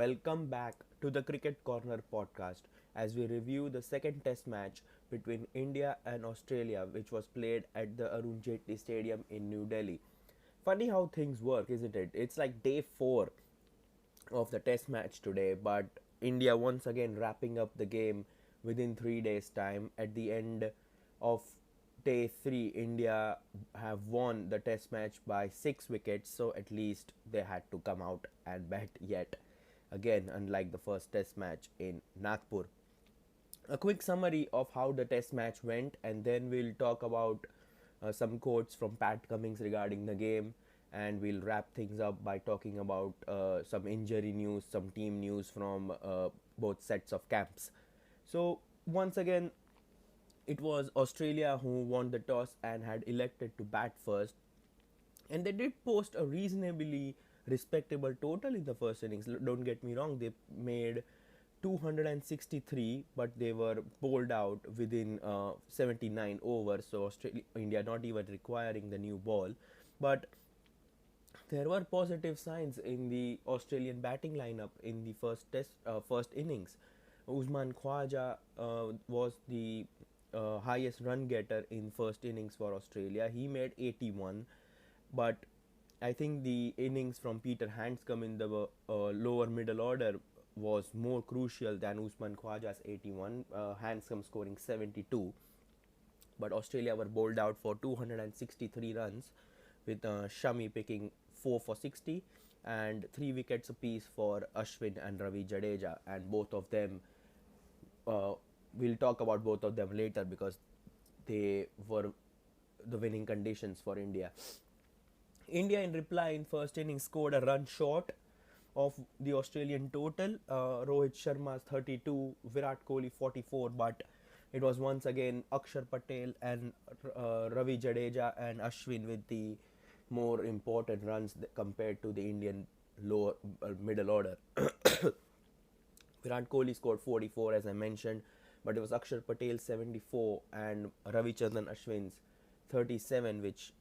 welcome back to the Cricket Corner podcast as we review the second test match between India and Australia, which was played at the Arun Jaitley Stadium in New Delhi. Funny how things work, isn't it? It's like day 4 of the test match today, but India once again wrapping up the game within 3 days' time. At the end of day 3, India have won the test match by 6 wickets, so at least they had to come out and bat yet again, unlike the first test match in Nagpur. A quick summary of how the test match went, and then we'll talk about some quotes from Pat Cummins regarding the game, and we'll wrap things up by talking about some injury news, some team news from both sets of camps. So, once again, it was Australia who won the toss and had elected to bat first, and they did post a reasonably respectable total in the first innings. Don't get me wrong, they made 263, but they were bowled out within 79 overs, so India not even requiring the new ball. But there were positive signs in the Australian batting lineup in the first innings. Usman Khwaja was the highest run getter in first innings for Australia. He made 81, but I think the innings from Peter Handscomb in the lower middle order was more crucial than Usman Khwaja's 81. Handscomb scoring 72, but Australia were bowled out for 263 runs, with Shami picking 4 for 60 and 3 wickets apiece for Ashwin and Ravi Jadeja, and both of them, uh, we'll talk about both of them later because they were the winning conditions for India. India, in reply, in first innings scored a run short of the Australian total. Rohit Sharma's 32, Virat Kohli 44, but it was once again Akshar Patel and Ravi Jadeja and Ashwin with the more important runs compared to the Indian lower middle order. Virat Kohli scored 44, as I mentioned, but it was Akshar Patel 74 and Ravichandran Ashwin's 37, which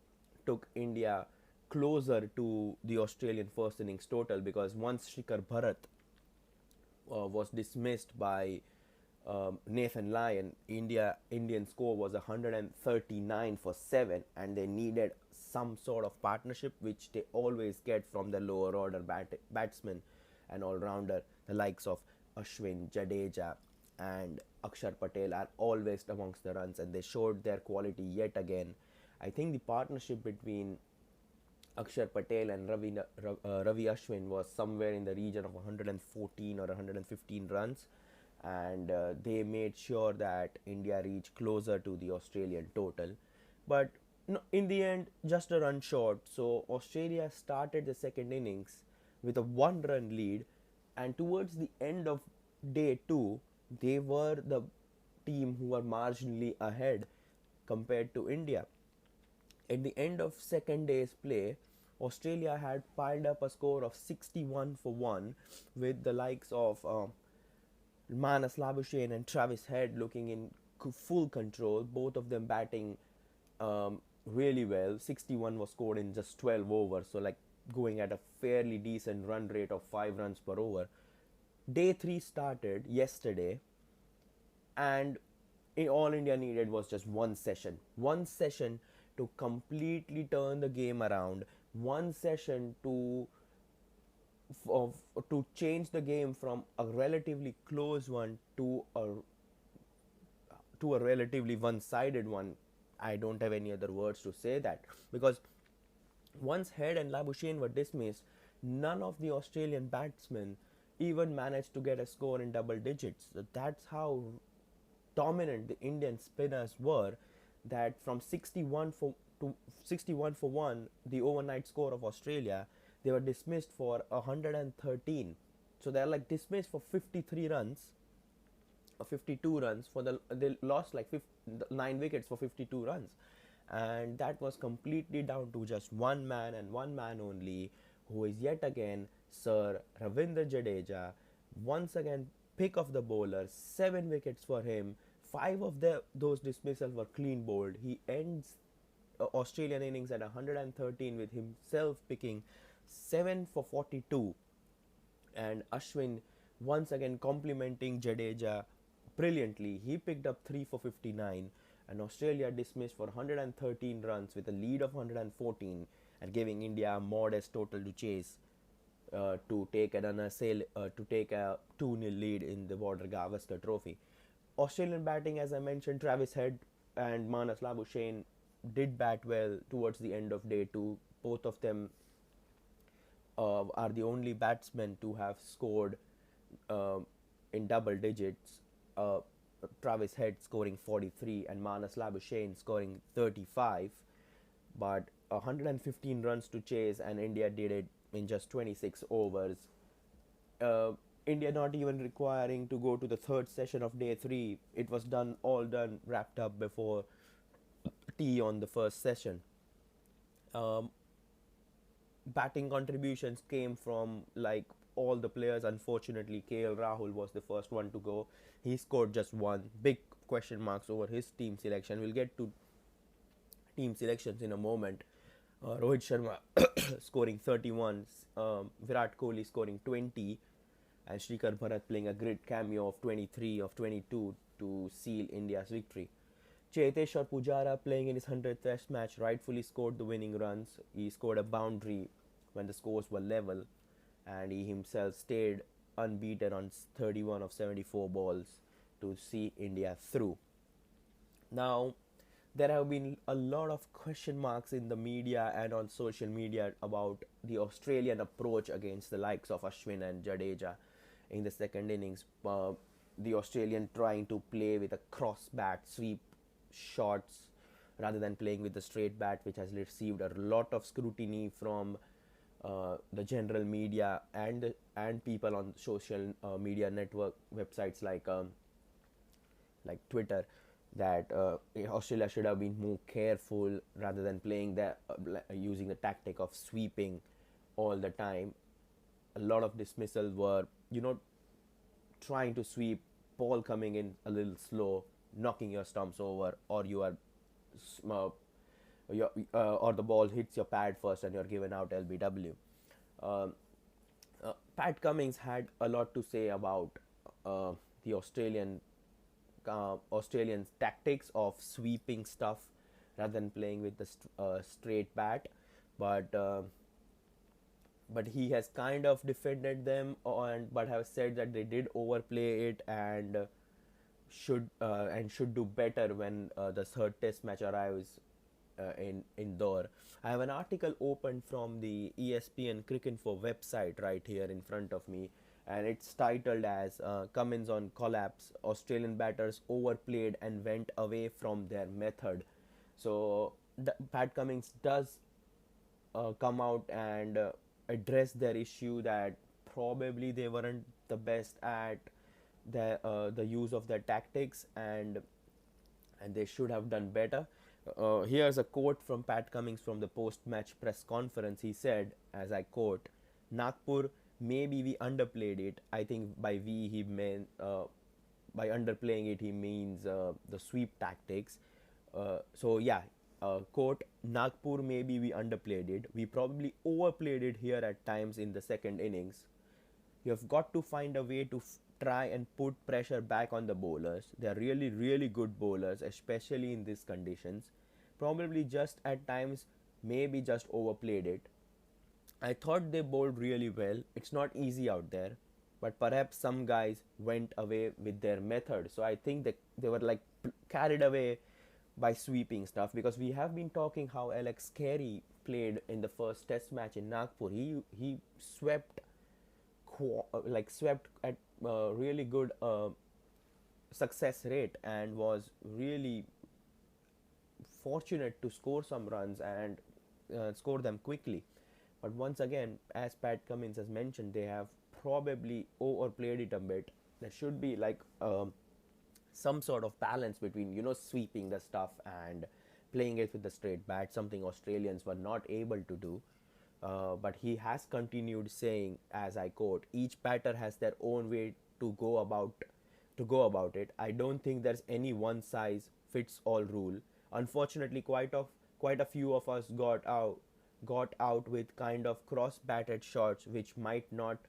took India closer to the Australian first innings total, because once Shikhar Bharat was dismissed by Nathan Lyon, Indian score was 139 for 7, and they needed some sort of partnership, which they always get from the lower order batsmen and all rounder. The likes of Ashwin, Jadeja, and Akshar Patel are always amongst the runs, and they showed their quality yet again. I think the partnership between Akshar Patel and Ravi Ashwin was somewhere in the region of 114 or 115 runs, and they made sure that India reached closer to the Australian total. But no, in the end, just a run short. So Australia started the second innings with a 1 run lead, and towards the end of day 2, they were the team who were marginally ahead compared to India. At the end of second day's play, Australia had piled up a score of 61 for 1, with the likes of Manas Labuschagne and Travis Head looking in full control, both of them batting really well. 61 was scored in just 12 overs, so like going at a fairly decent run rate of 5 runs per over. Day 3 started yesterday, and all India needed was just one session to completely turn the game around, one session of, to change the game from a relatively close one to a relatively one-sided one. I don't have any other words to say that, because once Head and Labuschagne were dismissed, none of the Australian batsmen even managed to get a score in double digits. So that's how dominant the Indian spinners were, that from 61 for 1, the overnight score of Australia, they were dismissed for 113. So they're like dismissed for 53 runs or 52 runs for they lost like 9 wickets for 52 runs, and that was completely down to just one man and one man only, who is yet again Sir Ravindra Jadeja. Once again, pick of the bowler, 7 wickets for him. 5 of those dismissals were clean bowled. He ends Australian innings at 113 with himself picking 7 for 42. and Ashwin once again complimenting Jadeja brilliantly. He picked up 3 for 59 and Australia dismissed for 113 runs with a lead of 114 and giving India a modest total to chase to take a 2-0 lead in the Border Gavaskar Trophy. Australian batting, as I mentioned, Travis Head and Manas Labuschagne did bat well towards the end of day two. Both of them are the only batsmen to have scored uh, in double digits. Uh, Travis Head scoring 43 and Manas Labuschagne scoring 35, but 115 runs to chase, and India did it in just 26 overs. Uh, India not even requiring to go to the third session of day three. It was all done, wrapped up before tea on the first session. Um, Batting contributions came from like all the players. Unfortunately, KL Rahul was the first one to go. He scored just one. Big question marks over his team selection. We'll get to team selections in a moment. Rohit Sharma scoring 31, Virat Kohli scoring 20, and Shrikar Bharat playing a great cameo of 23 of 22 to seal India's victory. Cheteshwar Pujara playing in his 100th Test match rightfully scored the winning runs. He scored a boundary when the scores were level, and he himself stayed unbeaten on 31 of 74 balls to see India through. Now, there have been a lot of question marks in the media and on social media about the Australian approach against the likes of Ashwin and Jadeja in the second innings. The Australian trying to play with a cross bat sweep shots rather than playing with the straight bat, which has received a lot of scrutiny from the general media and people on social media network websites like Twitter, that Australia should have been more careful rather than playing using the tactic of sweeping all the time. A lot of dismissals were, trying to sweep, ball coming in a little slow, knocking your stumps over, or you are uh, or the ball hits your pad first and you're given out LBW. Um, Pat Cummins had a lot to say about uh, the Australians tactics of sweeping stuff rather than playing with the straight bat, but but he has kind of defended them and but have said that they did overplay it and should do better when the third test match arrives in Indore. I have an article open from the ESPN Cricinfo website right here in front of me, and it's titled as Cummins on collapse. Australian batters overplayed and went away from their method. So Pat Cummins does come out and address their issue that probably they weren't the best at the use of their tactics, and they should have done better. Here's a quote from Pat Cummins from the post-match press conference. He said, as I quote, "Nagpur, maybe we underplayed it." I think by we he meant by underplaying it he means the sweep tactics. So yeah, quote, "Nagpur, maybe we underplayed it. We probably overplayed it here at times in the second innings. You have got to find a way to try and put pressure back on the bowlers. They are really, really good bowlers, especially in these conditions. Probably just at times, maybe just overplayed it. I thought they bowled really well. It's not easy out there, but perhaps some guys went away with their method." So I think that they were like carried away by sweeping stuff, because we have been talking how Alex Carey played in the first test match in Nagpur. He swept swept at really good success rate and was really fortunate to score some runs and score them quickly. But once again, as Pat Cummins has mentioned, they have probably overplayed it a bit. There should be like some sort of balance between sweeping the stuff and playing it with the straight bat, something Australians were not able to do. But he has continued saying, as I quote, "Each batter has their own way to go about it. I don't think there's any one size fits all rule. Unfortunately, quite a few of us got out with kind of cross batted shots which might not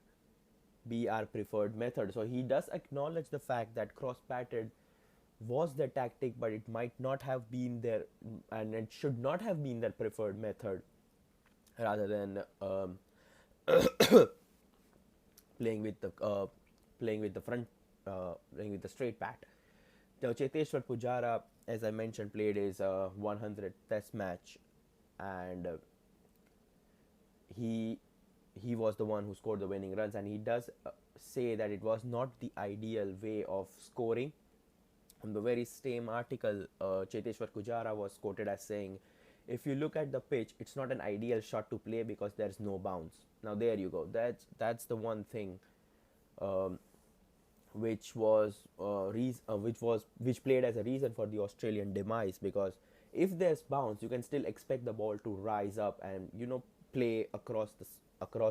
be our preferred method. So he does acknowledge the fact that cross patted was the tactic, but it might not have been their, and it should not have been their preferred method, rather than playing with the playing with the front, playing with the straight pat. The Cheteshwar Pujara, as I mentioned, played his 100th Test match, and he he was the one who scored the winning runs. And he does say that it was not the ideal way of scoring. From the very same article, Cheteshwar Pujara was quoted as saying, "If you look at the pitch, it's not an ideal shot to play because there's no bounce." Now there you go. That's the one thing, um, which played as a reason for the Australian demise, because if there's bounce, you can still expect the ball to rise up and play across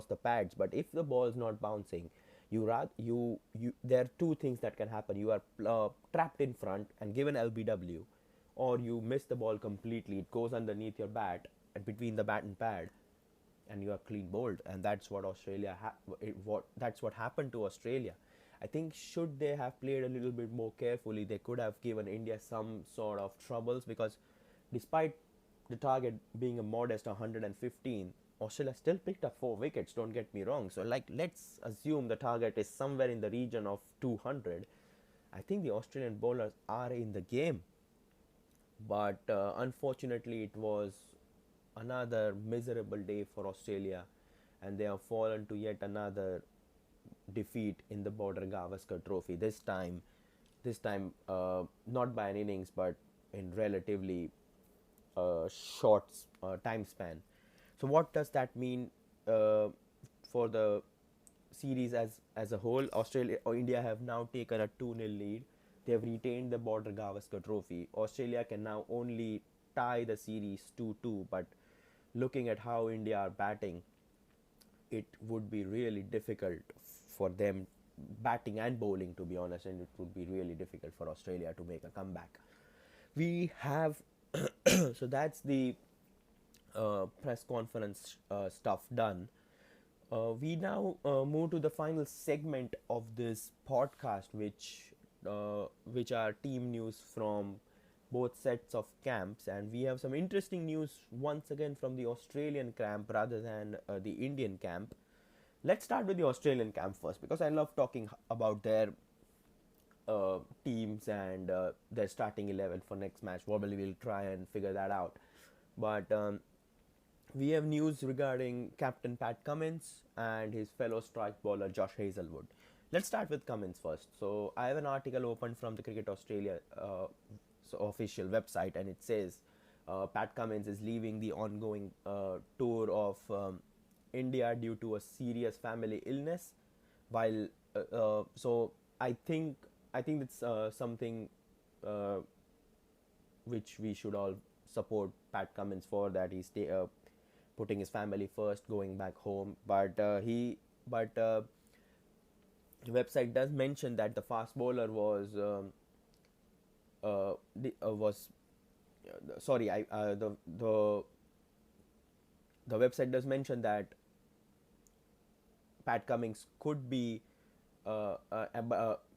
the pads. But if the ball is not bouncing, you there are two things that can happen. You are trapped in front and given LBW, or you miss the ball completely. It goes underneath your bat and between the bat and pad, and you are clean bowled. And that's what that's what happened to Australia. I think should they have played a little bit more carefully, they could have given India some sort of troubles, because despite the target being a modest 115, Australia still picked up 4 wickets. Don't get me wrong. So like, let's assume the target is somewhere in the region of 200. I think the Australian bowlers are in the game, but unfortunately, it was another miserable day for Australia, and they have fallen to yet another defeat in the Border Gavaskar Trophy. This time, not by an innings, but in relatively short time span. So, what does that mean uh, for the series as a whole? Australia or India have now taken a 2-0 lead. They have retained the Border Gavaskar Trophy. Australia can now only tie the series 2-2, but looking at how India are batting, it would be really difficult for them, batting and bowling, to be honest, and it would be really difficult for Australia to make a comeback. We have so that's the press conference stuff done. We now move to the final segment of this podcast, which are team news from both sets of camps, and we have some interesting news once again from the Australian camp rather than the Indian camp. Let's start with the Australian camp first, because I love talking about their teams and their starting 11 for next match. Probably we'll try and figure that out. But we have news regarding Captain Pat Cummins and his fellow strike bowler Josh Hazlewood. Let's start with Cummins first. So I have an article open from the Cricket Australia official website, and it says Pat Cummins is leaving the ongoing tour of India due to a serious family illness. While so I think it's something uh, which we should all support Pat Cummins for, that he's putting his family first, going back home. But the website does mention that the fast bowler was sorry I the website does mention that Pat Cummins could be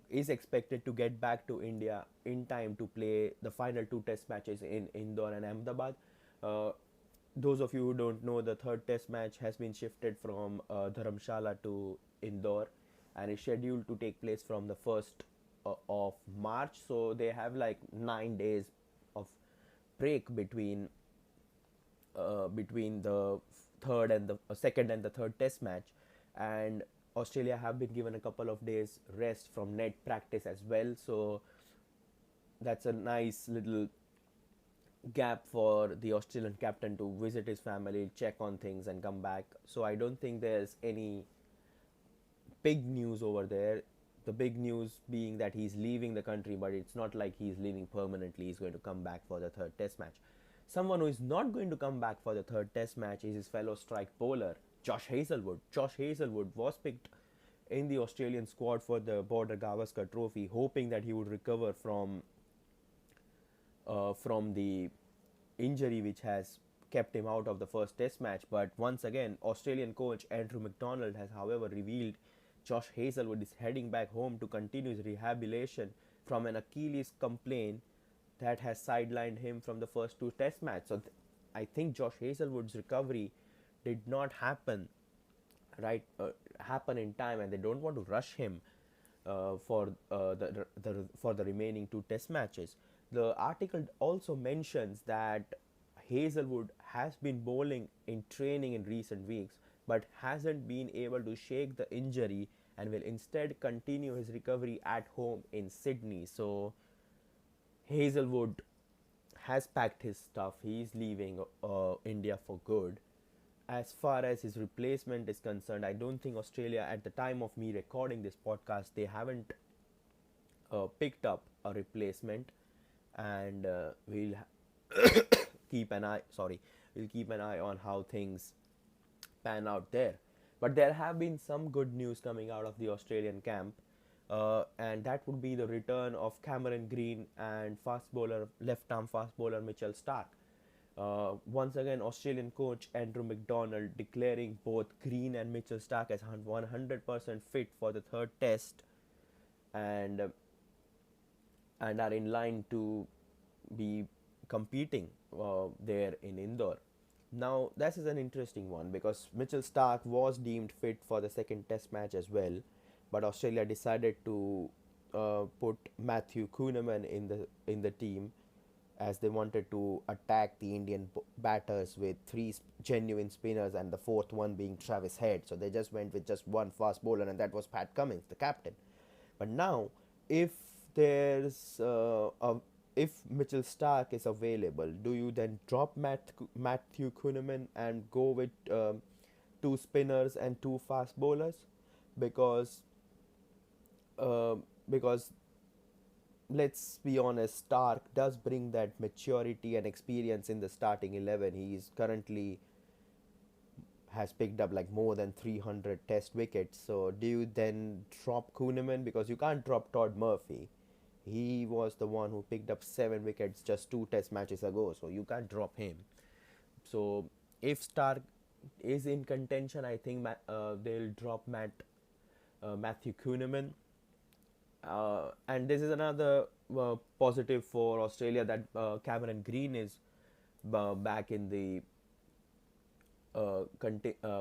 is expected to get back to India in time to play the final two test matches in Indore and Ahmedabad. Uh, those of you who don't know, the third test match has been shifted from Dharamshala to Indore, and is scheduled to take place from the 1st of March. So they have like 9 days of break between the third and the second and the third test match. And Australia have been given a couple of days rest from net practice as well. So that's a nice little gap for the Australian captain to visit his family, check on things, and come back. So I don't think there's any big news over there. The big news being that he's leaving the country, but it's not like he's leaving permanently. He's going to come back for the third test match. Someone who is not going to come back for the third test match is his fellow strike bowler, Josh Hazlewood. Josh Hazlewood was picked in the Australian squad for the Border Gavaskar Trophy, hoping that he would recover from the injury which has kept him out of the first test match. But once again, Australian coach Andrew McDonald has, however, revealed Josh Hazelwood is heading back home to continue his rehabilitation from an Achilles complaint that has sidelined him from the first two test matches. So I think Josh Hazelwood's recovery did not right happen in time, and they don't want to rush him for the remaining two test matches. The article also mentions that Hazelwood has been bowling in training in recent weeks but hasn't been able to shake the injury and will instead continue his recovery at home in Sydney. So Hazelwood has packed his stuff. He's leaving India for good. As far as his replacement is concerned, I don't think Australia, at the time of me recording this podcast, they haven't picked up a replacement, and keep an eye. Sorry, we'll keep an eye on how things pan out there. But there have been some good news coming out of the Australian camp, and that would be the return of Cameron Green and left arm fast bowler Mitchell Starc. Once again, Australian coach Andrew McDonald declaring both Green and Mitchell Starc as 100% fit for the third test, and and are in line to be competing there in Indore. Now, this is an interesting one because Mitchell Starc was deemed fit for the second test match as well, but Australia decided to put Matthew Kuhneman in the team as they wanted to attack the Indian batters with three genuine spinners and the fourth one being Travis Head. So they just went with just one fast bowler, and that was Pat Cummins, the captain. But now, if there's if Mitchell Starc is available, do you then drop Matthew Kuhneman and go with two spinners and two fast bowlers? Because uh, because let's be honest, Starc does bring that maturity and experience in the starting 11. He's currently has picked up like more than 300 test wickets. So do you then drop Kuhneman? Because you can't drop Todd Murphy. He was the one who picked up 7 wickets just two test matches ago. So you can't drop him. So if Starc is in contention, I think they'll drop Matthew Kuhneman. And this is another positive for Australia, that Cameron Green is back in the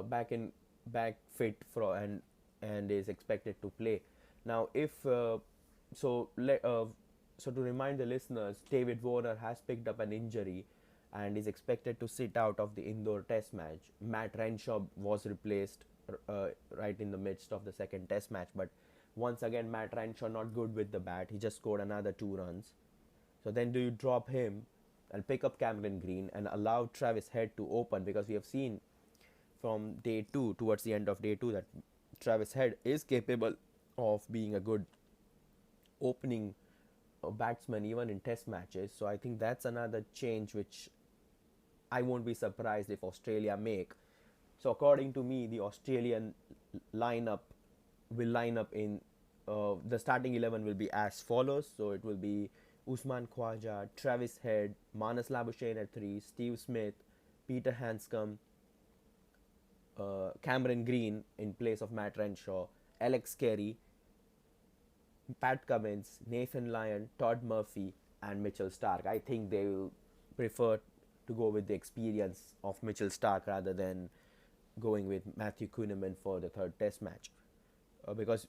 back in back fit for and is expected to play. Now, if so, so to remind the listeners, David Warner has picked up an injury and is expected to sit out of the Indore Test match. Matt Renshaw was replaced right in the midst of the second Test match, but once again, Matt Renshaw not good with the bat. He just scored another 2 runs. So then, do you drop him and pick up Cameron Green and allow Travis Head to open? Because we have seen from day two, towards the end of day two, that Travis Head is capable of being a good opening batsman even in test matches. So I think that's another change which I won't be surprised if Australia make. So according to me, the Australian lineup will line up in the starting 11 will be as follows. So it will be Usman Khawaja, Travis Head, Marnus Labuschagne at 3, Steve Smith, Peter Hanscom, Cameron Green in place of Matt Renshaw, Alex Carey, Pat Cummins, Nathan Lyon, Todd Murphy, and Mitchell Starc. I think they will prefer to go with the experience of Mitchell Starc rather than going with Matthew Kuhneman for the third test match. Because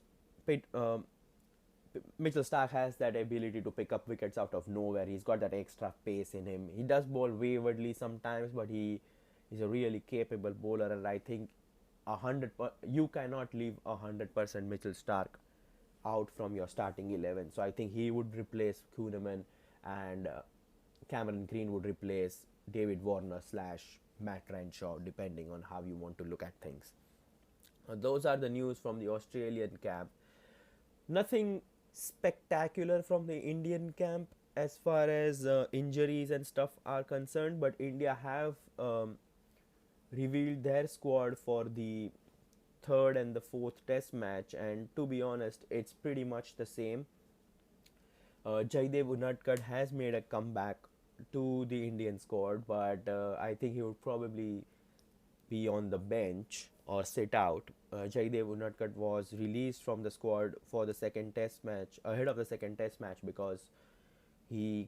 Mitchell Starc has that ability to pick up wickets out of nowhere. He's got that extra pace in him. He does bowl waywardly sometimes, but he is a really capable bowler, and I think you cannot leave 100% Mitchell Starc out from your starting 11. So I think he would replace Kuhneman, and Cameron Green would replace David Warner / Matt Renshaw, depending on how you want to look at things. Those are the news from the Australian camp. Nothing spectacular from the Indian camp as far as injuries and stuff are concerned, but India have revealed their squad for the third and the fourth test match, and to be honest, it's pretty much the same. Jaidev Unadkat has made a comeback to the Indian squad, but I think he would probably be on the bench or sit out. Jaidev Unadkat was released from the squad for the second test match, ahead of the second test match, because he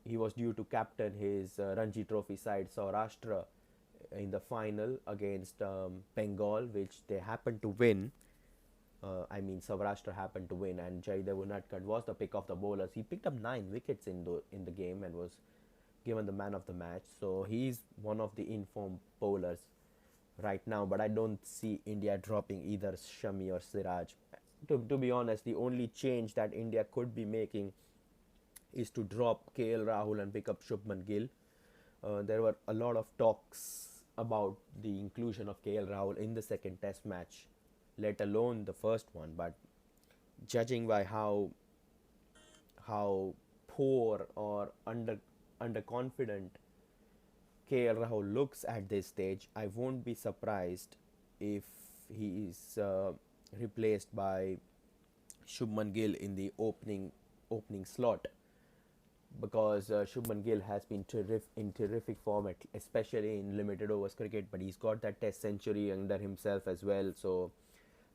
he was due to captain his Ranji Trophy side Saurashtra in the final against Bengal, which they happened to win. Saurashtra happened to win, and Jaidev Unadkat was the pick of the bowlers. He picked up 9 wickets in the game and was given the man of the match. So he's one of the informed bowlers right now. But I don't see India dropping either Shami or Siraj. To be honest, the only change that India could be making is to drop KL Rahul and pick up Shubman Gill. There were a lot of talks about the inclusion of KL Rahul in the second test match, let alone the first one. But judging by how poor or underconfident KL Rahul looks at this stage, I won't be surprised if he is replaced by Shubman Gill in the opening slot, because Shubman Gill has been in terrific form, especially in limited overs cricket. But he's got that Test century under himself as well. So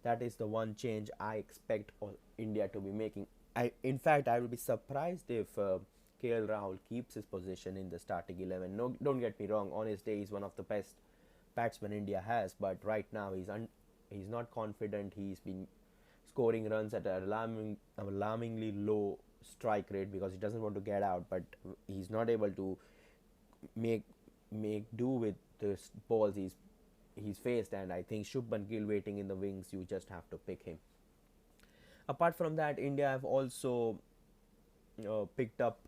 that is the one change I expect India to be making. In fact, I will be surprised if KL Rahul keeps his position in the starting 11. No, don't get me wrong. On his day, he's one of the best batsmen India has. But right now, he's not confident. He's been scoring runs at an alarmingly low strike rate because he doesn't want to get out. But he's not able to make do with the balls he's faced. And I think Shubman Gill waiting in the wings, you just have to pick him. Apart from that, India have also picked up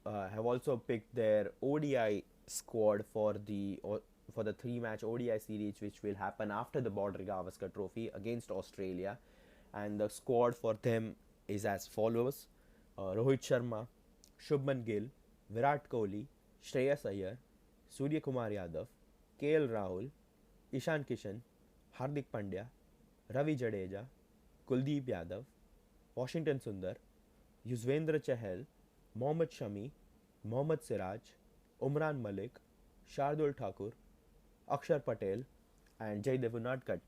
have also picked their ODI squad for the 3-match ODI series, which will happen after the Border Gavaskar Trophy against Australia. And the squad for them is as follows: Rohit Sharma, Shubman Gill, Virat Kohli, Shreyas Iyer, Surya Kumar Yadav, KL Rahul, Ishan Kishan, Hardik Pandya, Ravi Jadeja, Kuldeep Yadav, Washington Sundar, Yuzvendra Chahal, Mohammad Shami, Mohammad Siraj, Umran Malik, Shardul Thakur, Akshar Patel, and Jaidev Unadkat.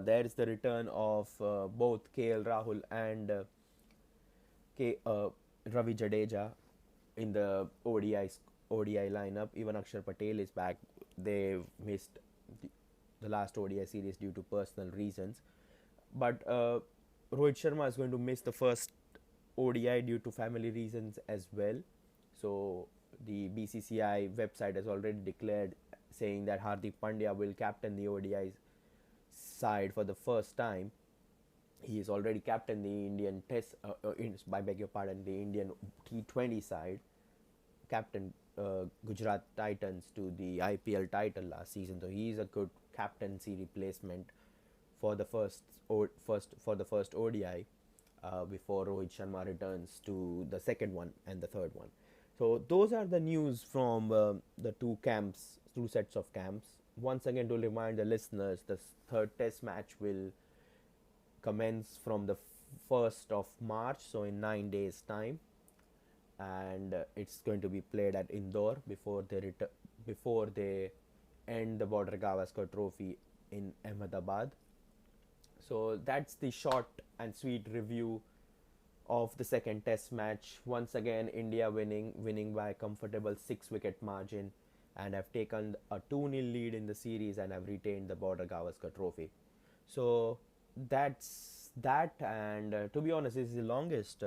There is the return of both KL Rahul and Ravi Jadeja in the ODI lineup. Even Akshar Patel is back. They missed the last ODI series due to personal reasons. But Rohit Sharma is going to miss the first ODI due to family reasons as well. So the BCCI website has already declared, saying that Hardik Pandya will captain the ODI side for the first time. He is already captained the Indian Test, the Indian T20 side, captain Gujarat Titans to the IPL title last season. So he is a good captaincy replacement for the first ODI before Rohit Sharma returns to the second one and the third one. So those are the news from the two sets of camps. Once again, to remind the listeners, the third test match will commence from the 1st of March, so in 9 days time, and it's going to be played at Indore before they end the Border Gavaskar Trophy in Ahmedabad. So that's the short and sweet review of the second test match. Once again, India winning by a comfortable 6-wicket margin, and have taken a 2-0 lead in the series and have retained the Border Gavaskar Trophy. So that's that. And to be honest, this is the longest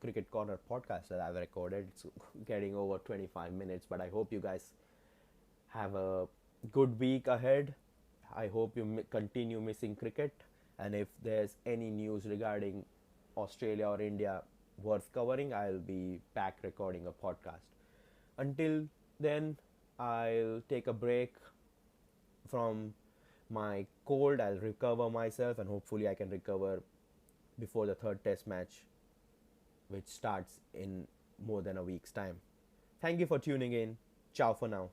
Cricket Corner podcast that I've recorded. It's getting over 25 minutes, but I hope you guys have a good week ahead. I hope you continue missing cricket, and if there's any news regarding Australia or India worth covering, I'll be back recording a podcast. Until then, I'll take a break from my cold. I'll recover myself, and hopefully I can recover before the third test match, which starts in more than a week's time. Thank you for tuning in. Ciao for now.